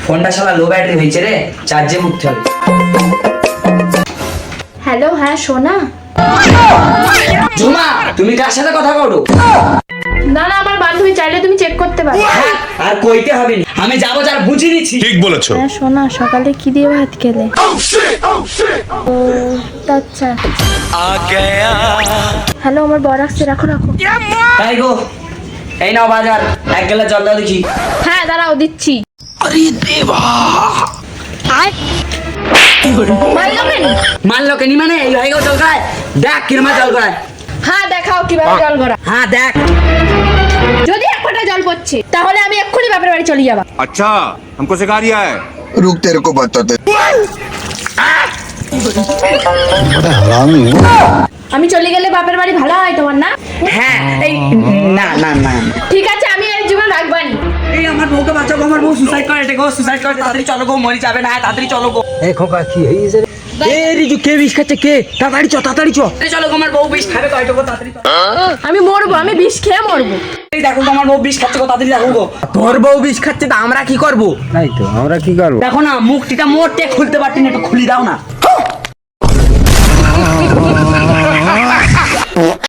ফোনটা শালা লো ব্যাটারি হয়েছে রে, চার্জে উঠতে হবে। হ্যালো, হ্যাঁ সোনা। ঝুমা, তুমি কার সাথে কথা বলো? না না, আমার বান্ধবী, চাইলে তুমি চেক করতে পারো। হ্যাঁ, আর কইতে হবে না, আমি যাবো যার বুঝে নিচ্ছি। ঠিক বলেছো। হ্যাঁ সোনা, সকালে কি দিয়ে ভাত খেলে? ও আচ্ছা। হ্যালো, আমার বর আসছে, রাখো রাখো। তাই গো, এই নাও বাজার, 1 গ্লাস জল দাও দেখি। হ্যাঁ দাঁড়াও, দিচ্ছি। মারলো কেন? মানলো কেনি মানে এই হয়ে গেল জল খায়, দেখ কিরমা জল খায়। হ্যাঁ দেখাও কিভাবে জল ভরা। হ্যাঁ দেখ। যদি এক ফোঁটা জল পড়ছে তাহলে আমি এক্ষুনি বাপের বাড়ি চলে যাবো। अच्छा हमको सिखा रिया है। रुक तेरे को बताते। আমি চলে গেলে বাপের বাড়ি ভালো হয় তোমার না? হ্যাঁ, এই না না না, ঠিক আছে, আমি এর জীবন রাখবানি। এই আমার বউকে বাঁচাও গো, আমার বউ সুসাইড করে গো, সুসাইড করে, তাড়াতাড়ি চলো গো, মরে যাবে না, তাড়াতাড়ি চলো গো। এই খোকা কি হয়েছে রে? এ রিজু, কে বিষ খাচ্ছে? কে? তাড়াতাড়ি চ, তাড়াতাড়ি চ। চলো গো, আমার বউ বিষ খাবে তো, গো তাড়াতাড়ি চলো। আমি মরবো, আমি বিষ খেয়ে মরবো। এই দেখো গো, আমার বউ বিষ খাচ্ছে গো, তাড়াতাড়ি দেখো গো। তোর বউ বিষ খাচ্ছে, তা আমরা কি করবো? তাই তো, আমরা কি করবো? দেখো না, মুখটিটা মোটে খুলতে পারছি না, একটু খুলি দাও না।